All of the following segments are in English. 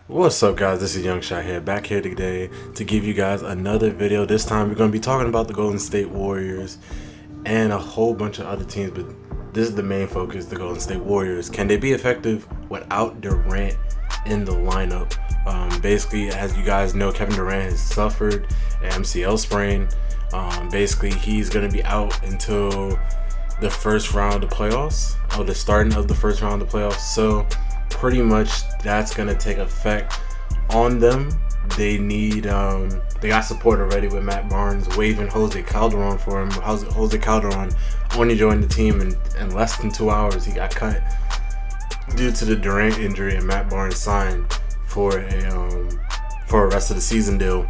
What's up, guys? This is Young Shot here, back here today to give you guys another video. This time we're going to be talking about the Golden State Warriors and a whole bunch of other teams, but this is the main focus, the Golden State Warriors. Can they be effective without Durant in the lineup? Basically, as you guys know, Kevin Durant has suffered an MCL sprain. Basically, he's going to be out until the first round of playoffs, or the starting of the first round of playoffs. So pretty much that's gonna take effect on them. They need they got support already with Matt Barnes waiving Jose Calderon for him. Jose Calderon only joined the team in less than 2 hours. He got cut due to the Durant injury, and Matt Barnes signed for a rest of the season deal.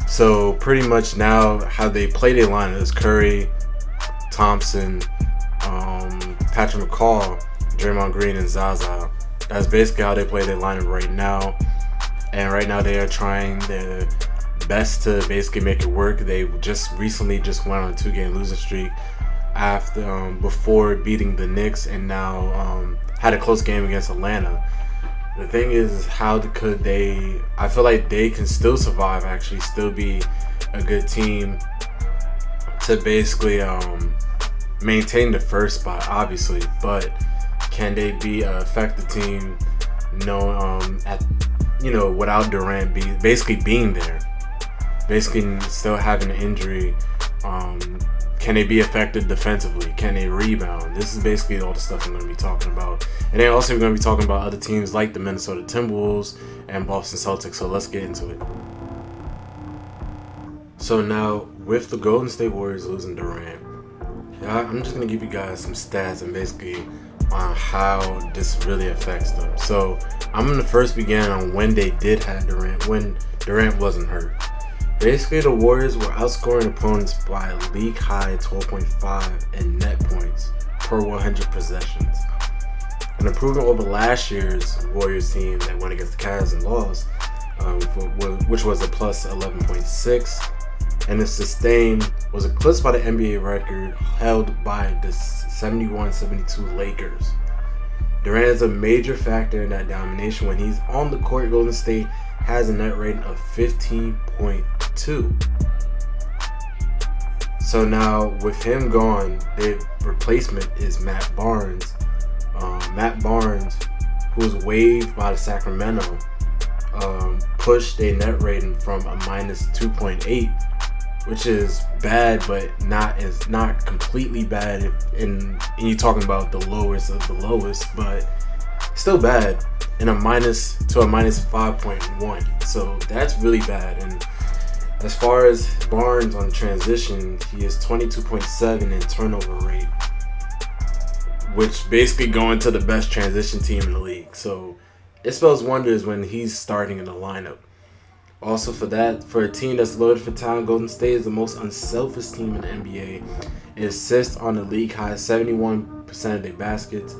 So pretty much now how they play their lineup is Curry, Thompson, Patrick McCall, Draymond Green, and Zaza. That's basically how they play their lineup right now. And right now they are trying their best to basically make it work. They recently went on a 2-game losing streak after before beating the Knicks, and now had a close game against Atlanta. The thing is how could they? I feel like they can still survive, actually still be a good team to basically maintain the first spot, obviously, but can they be an effective team? Without Durant basically being there, basically still having an injury. Can they be effective defensively? Can they rebound? This is basically all the stuff I'm going to be talking about. And then also we're going to be talking about other teams like the Minnesota Timberwolves and Boston Celtics. So let's get into it. So now with the Golden State Warriors losing Durant, I'm just going to give you guys some stats and basically on how this really affects them. So I'm going to first begin on when they did have Durant, when Durant wasn't hurt. Basically, the Warriors were outscoring opponents by a league high 12.5 in net points per 100 possessions. An improvement over last year's Warriors team that went against the Cavs and lost, which was a plus 11.6. And the was eclipsed by the NBA record held by the 71-72 Lakers. Durant is a major factor in that domination. When he's on the court, Golden State has a net rating of 15.2. So now with him gone, their replacement is Matt Barnes. Matt Barnes, who was waived by the Sacramento, pushed their net rating from a minus 2.8, which is bad, but not completely bad. And you're talking about the lowest of the lowest, but still bad. And a minus 5.1. So that's really bad. And as far as Barnes on transition, he is 22.7 in turnover rate, which basically going to the best transition team in the league. So it spells wonders when he's starting in the lineup. Also for a team that's loaded for talent, Golden State is the most unselfish team in the NBA. It assists on the league high 71% of their baskets,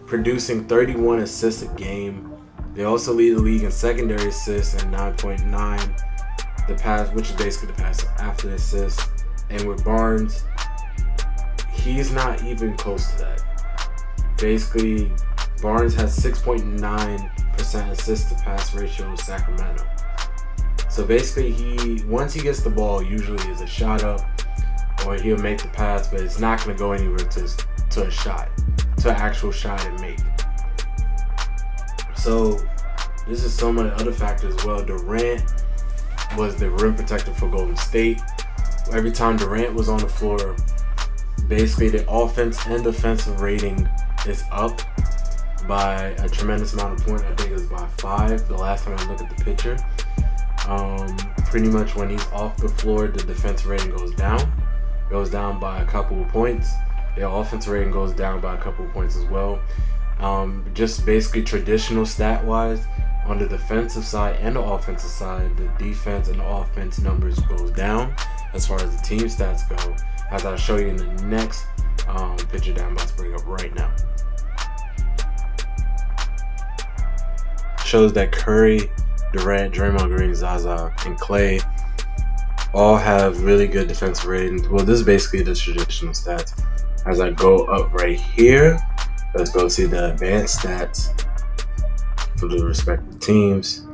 producing 31 assists a game. They also lead the league in secondary assists at 9.9, the pass, which is basically the pass after the assist. And with Barnes, he's not even close to that. Basically, Barnes has 6.9% assist to pass ratio with Sacramento. So basically, once he gets the ball, usually is a shot up, or he'll make the pass, but it's not going to go anywhere to a shot, to an actual shot and make. So this is some of the other factors as well. Durant was the rim protector for Golden State. Every time Durant was on the floor, basically the offense and defensive rating is up by a tremendous amount of points. I think it was by 5 the last time I looked at the picture. Pretty much when he's off the floor, the defense rating goes down by a couple of points. The offensive rating goes down by a couple of points as well. Just basically traditional stat wise, on the defensive side and the offensive side, the defense and the offense numbers goes down as far as the team stats go, as I'll show you in the next picture that I'm about to bring up right now. Shows that Curry, Durant, Draymond Green, Zaza, and Clay all have really good defensive ratings. Well, this is basically the traditional stats. As I go up right here, let's go see the advanced stats. for the respective teams.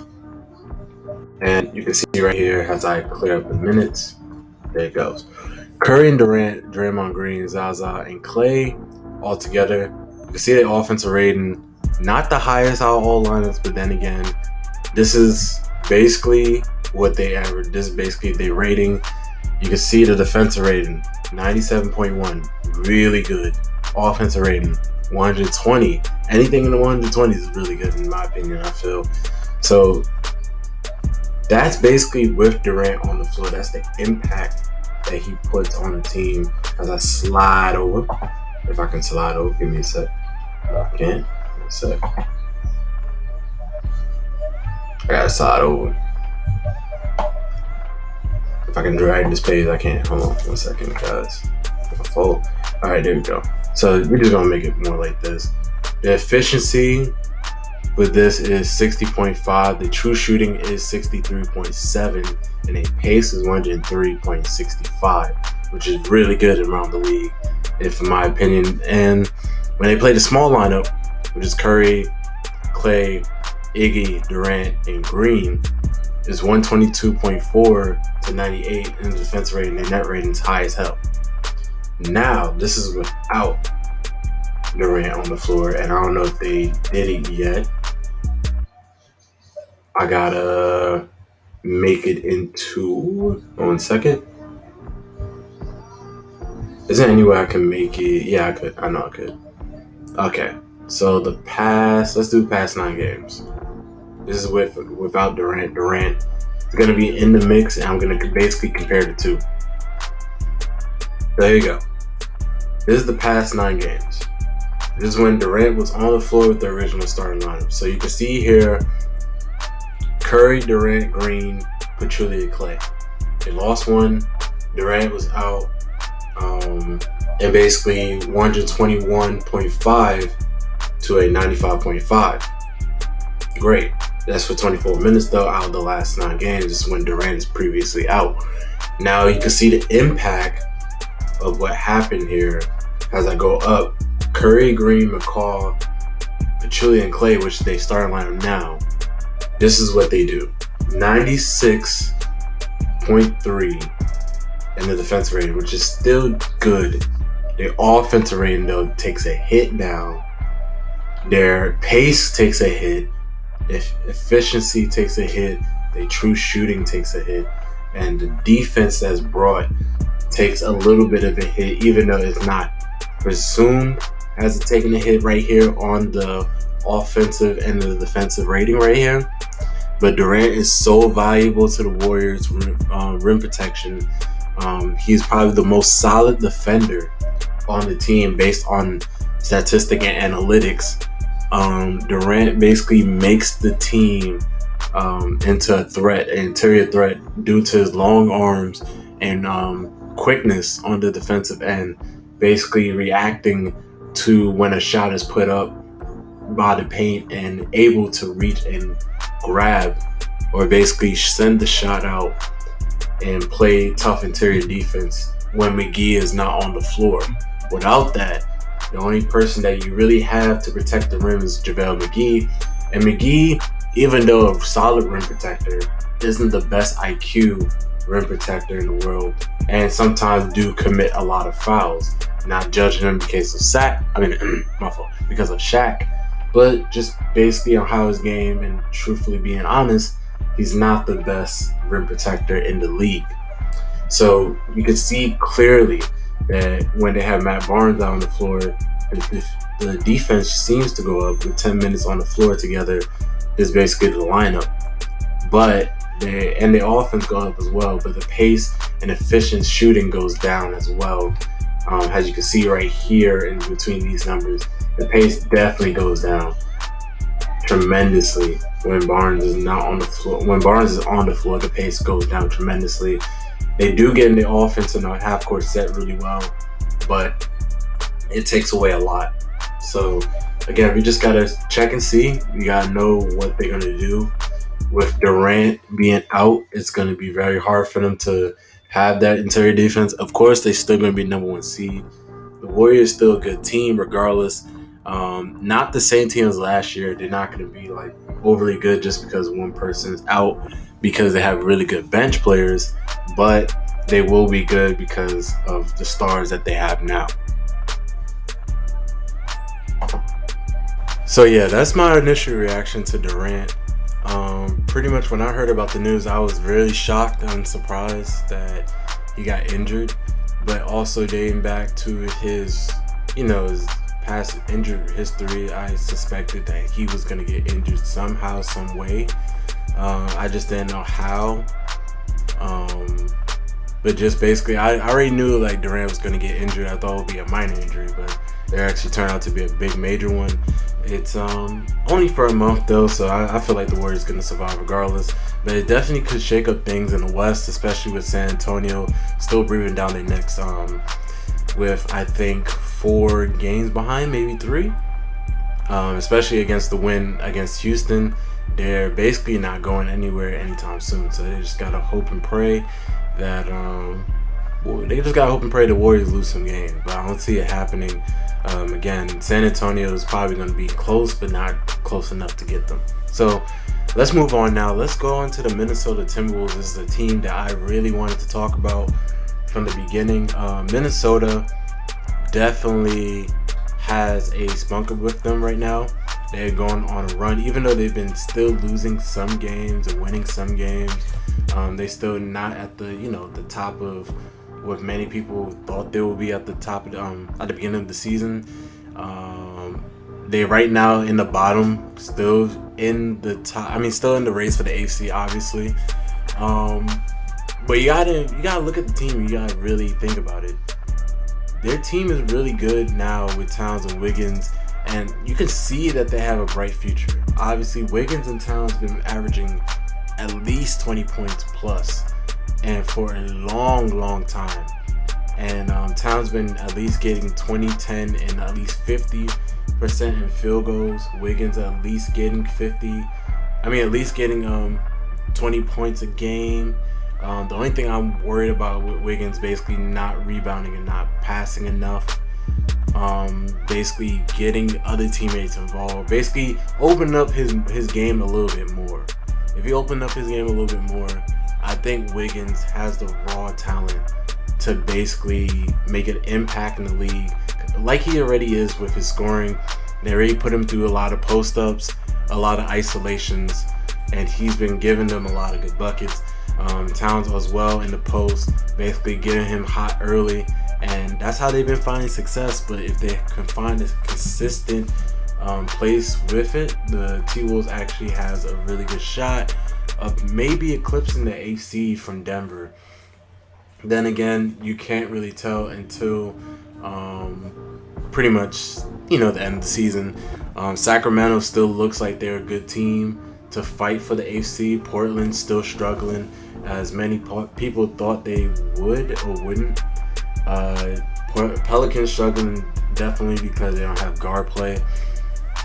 And you can see right here as I clear up the minutes. There it goes. Curry and Durant, Draymond Green, Zaza, and Clay all together. You can see the offensive rating, not the highest out of all lineups, but then again, this is basically what they average. This is basically their rating. You can see the defensive rating, 97.1, really good. Offensive rating, 120. Anything in the 120s is really good in my opinion, I feel. So that's basically with Durant on the floor. That's the impact that he puts on the team. As I slide over, if I can slide over, give me a sec. I can't. A sec. I gotta slide over. If I can drag this page, I can't. Hold on 1 second, guys. All right, there we go. So we're just gonna make it more like this. The efficiency with this is 60.5. The true shooting is 63.7, and the pace is 103.65, which is really good around the league, if in my opinion. And when they play the small lineup, which is Curry, Clay, Iggy, Durant, and Green, is 122.4 to 98 in the defense rating, and net rating is high as hell. Now, this is without Durant on the floor, and I don't know if they did it yet. I gotta make it into 1 second. Is there any way I can make it? Yeah, I could. I know I could. Okay, so let's do the past 9 games. This is without Durant. Durant is gonna be in the mix, and I'm gonna basically compare the two. There you go. This is the past 9 games. This is when Durant was on the floor with the original starting lineup. So you can see here, Curry, Durant, Green, Pachulia, Clay. They lost one. Durant was out. And basically 121.5 to a 95.5. Great. That's for 24 minutes though out of the last 9 games. This is when Durant is previously out. Now you can see the impact of what happened here as I go up. Curry, Green, McCall, Pachulia, and Clay, which they start lineup now. This is what they do. 96.3 in the defense rating, which is still good. Their offensive rating, though, takes a hit down. Their pace takes a hit. Efficiency takes a hit. Their true shooting takes a hit. And the defense that's brought takes a little bit of a hit, even though it's not presumed as it's taking a hit right here on the offensive and the defensive rating right here. But Durant is so valuable to the Warriors' rim protection. He's probably the most solid defender on the team based on statistic and analytics. Durant basically makes the team into a threat, an interior threat, due to his long arms and quickness on the defensive end, basically reacting to when a shot is put up by the paint and able to reach and grab or basically send the shot out and play tough interior defense when McGee is not on the floor. Without that, the only person that you really have to protect the rim is JaVale McGee. And McGee, even though a solid rim protector, isn't the best IQ rim protector in the world, and sometimes do commit a lot of fouls. Not judging him because of because of Shaq, but just basically on how his game, and truthfully being honest, he's not the best rim protector in the league. So you can see clearly that when they have Matt Barnes out on the floor, the defense seems to go up with 10 minutes on the floor together. Is basically the lineup, but the offense goes up as well. But the pace and efficient shooting goes down as well. As you can see right here in between these numbers, the pace definitely goes down tremendously when Barnes is not on the floor. When Barnes is on the floor, the pace goes down tremendously. They do get in the offense in a half-court set really well, but it takes away a lot. So again, we just gotta check and see. We gotta know what they're gonna do. With Durant being out, it's gonna be very hard for them to have that interior defense. Of course, they're still gonna be number 1 seed. The Warriors still a good team regardless. Not the same team as last year. They're not going to be like overly good just because one person is out, because they have really good bench players, but they will be good because of the stars that they have now. So yeah, that's my initial reaction to Durant. Pretty much when I heard about the news, I was really shocked and surprised that he got injured, but also dating back to his past injury history, I suspected that he was going to get injured somehow, some way. I just didn't know how. But just basically, I already knew like Durant was going to get injured. I thought it would be a minor injury, but it actually turned out to be a big major one. It's only for a month though, so I feel like the Warriors going to survive regardless. But it definitely could shake up things in the West, especially with San Antonio still breathing down their necks. With I think 4 games behind, maybe 3. Especially against the win against Houston, they're basically not going anywhere anytime soon. So they just gotta hope and pray that the Warriors lose some games, but I don't see it happening. Again, San Antonio is probably going to be close, but not close enough to get them. So let's move on now. Let's go on to the Minnesota Timberwolves. This is a team that I really wanted to talk about from the beginning. Minnesota definitely has a spunk with them right now. They're going on a run, even though they've been still losing some games and winning some games. They still not at the top of what many people thought they would be at the top of at the beginning of the season. They right now in the bottom, still in the top. I mean, still in the race for the AFC, obviously. But you gotta look at the team. You gotta really think about it. Their team is really good now with Towns and Wiggins, and you can see that they have a bright future. Obviously, Wiggins and Towns have been averaging at least 20 points plus, and for a long time. And Towns been at least getting 20, 10, and at least 50% in field goals. Wiggins at least getting 20 points a game. The only thing I'm worried about with Wiggins, basically not rebounding and not passing enough. Basically getting other teammates involved. Basically open up his game a little bit more. If he opened up his game a little bit more, I think Wiggins has the raw talent to basically make an impact in the league, like he already is with his scoring. They already put him through a lot of post-ups, a lot of isolations, and he's been giving them a lot of good buckets. Towns as well in the post, basically getting him hot early, and that's how they've been finding success. But if they can find a consistent place with it, the T-Wolves actually has a really good shot of maybe eclipsing the AC from Denver. Then again, you can't really tell until pretty much the end of the season. Sacramento still looks like they're a good team to fight for the AFC. Portland's still struggling, as many people thought they would or wouldn't. Pelicans struggling definitely because they don't have guard play.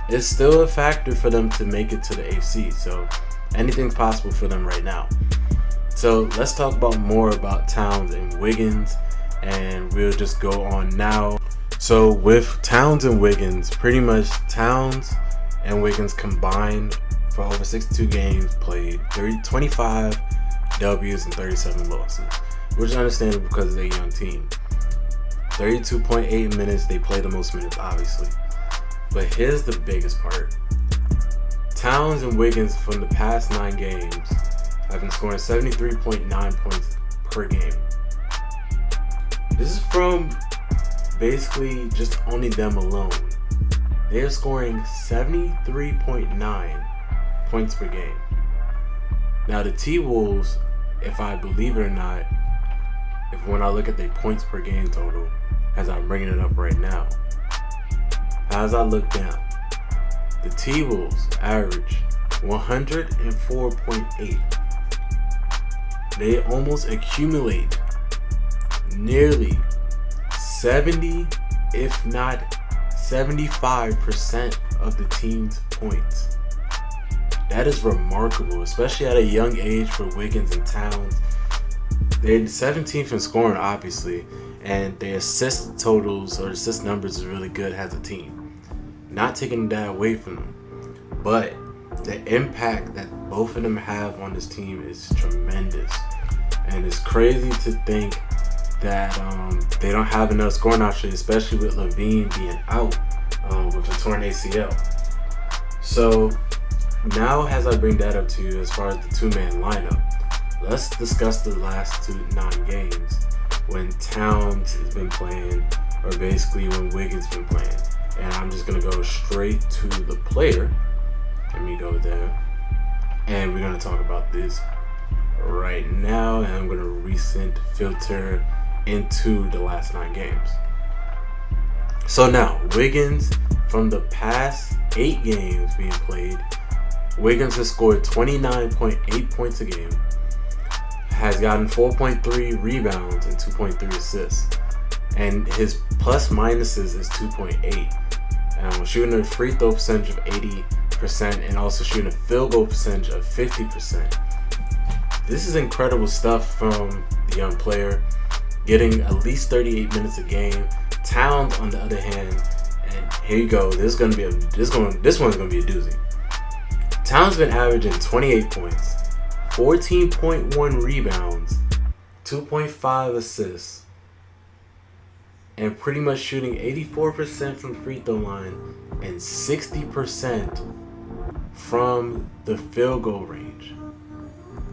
It's still a factor for them to make it to the AFC, so anything's possible for them right now. So let's talk about more about Towns and Wiggins, and we'll just go on now. So with Towns and Wiggins, pretty much Towns and Wiggins combined for over 62 games played, 25 W's and 37 losses, which is understandable because they're a young team. 32.8 minutes, they play the most minutes, obviously. But here's the biggest part. Towns and Wiggins from the past 9 games have been scoring 73.9 points per game. This is from basically just only them alone. They are scoring 73.9 points per game. Now the T-Wolves, if I believe it or not, when I look at their points per game total, as I'm bringing it up right now, as I look down, the T-Wolves average 104.8. They almost accumulate nearly 70, if not 75% of the team's points. That is remarkable, especially at a young age for Wiggins and Towns. They're 17th in scoring, obviously, and their assist totals or assist numbers is really good as a team. Not taking that away from them, but the impact that both of them have on this team is tremendous. And it's crazy to think that they don't have enough scoring options, especially with Levine being out with a torn ACL. So now, as I bring that up to you, as far as the two-man lineup, let's discuss the last 9 games when Towns has been playing, or basically when Wiggins been playing. And I'm just gonna go straight to the player. Let me go there, and we're gonna talk about this right now. And I'm gonna recent filter into the last 9 games. So now, Wiggins, from the past 8 games being played, Wiggins has scored 29.8 points a game, has gotten 4.3 rebounds and 2.3 assists, and his plus minuses is 2.8. Shooting a free throw percentage of 80% and also shooting a field goal percentage of 50%. This is incredible stuff from the young player, getting at least 38 minutes a game. Towns, on the other hand, and here you go. This one's gonna be a doozy. Towns been averaging 28 points, 14.1 rebounds, 2.5 assists, and pretty much shooting 84% from the free throw line and 60% from the field goal range.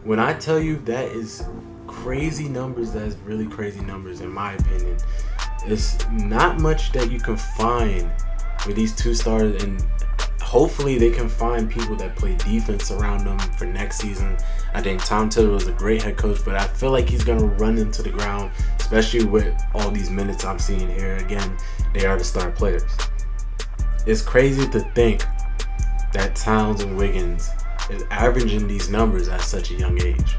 When I tell you that is crazy numbers, that is really crazy numbers in my opinion. It's not much that you can find with these 2 stars, and hopefully they can find people that play defense around them for next season. I think Tom Thibodeau was a great head coach, but I feel like he's going to run into the ground, especially with all these minutes I'm seeing here. Again, they are the star players. It's crazy to think that Towns and Wiggins is averaging these numbers at such a young age.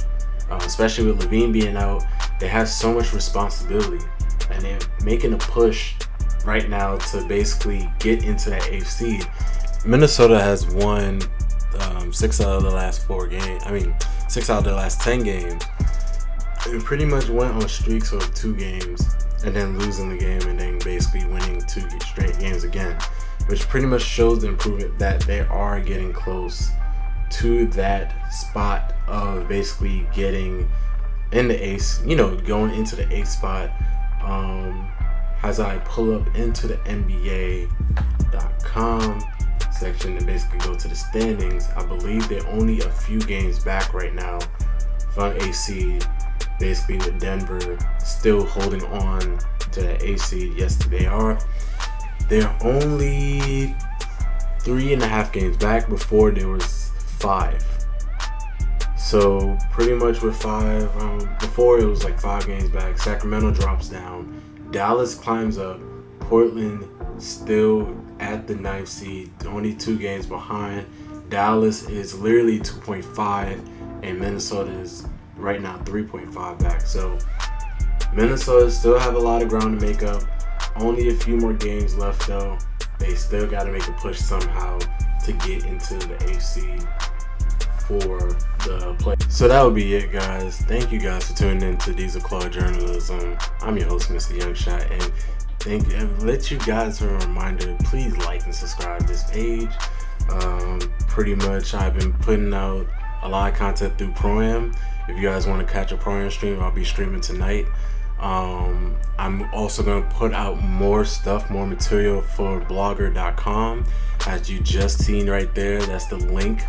Especially with Levine being out, they have so much responsibility, and they're making a push right now to basically get into that 8th seed. Minnesota has won 6 out of the last 6 out of the last 10 games. It pretty much went on streaks of 2 games and then losing the game and then basically winning 2 straight games again, which pretty much shows the improvement that they are getting close to that spot of basically getting in the 8th, going into the 8th spot. As I pull up into the NBA.com section and basically go to the standings, I believe they're only a few games back right now from a seed, basically with Denver still holding on to that 8th seed. Yes, they are. They're only 3.5 games back. Before there was 5. So pretty much with 5, before it was like 5 games back. Sacramento drops down. Dallas climbs up. Portland still at the 9th seed, only 2 games behind. Dallas is literally 2.5, and Minnesota is right now 3.5 back. So Minnesota still have a lot of ground to make up. Only a few more games left though. They still got to make a push somehow to get into the 8th seed for the play. So that would be it, guys. Thank you guys for tuning in to Diesel Claw Journalism. I'm your host, Mr. Youngshot, and let you guys a reminder, please like and subscribe to this page. Pretty much I've been putting out a lot of content through Pro-Am. If you guys want to catch a Pro-Am stream, I'll be streaming tonight. I'm also going to put out more material for blogger.com, as you just seen right there. That's the link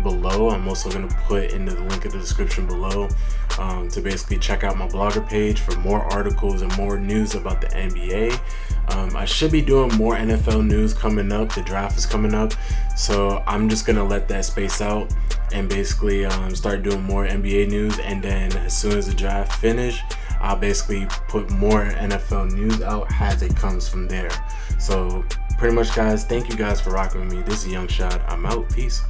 below. I'm also going to put in the link in the description below to basically check out my blogger page for more articles and more news about the NBA. I should be doing more NFL news coming up. The draft is coming up, so I'm just going to let that space out and basically start doing more NBA news. And then as soon as the draft finish, I'll basically put more NFL news out as it comes from there. So pretty much, guys, thank you guys for rocking with me. This is Youngshot. I'm out. Peace.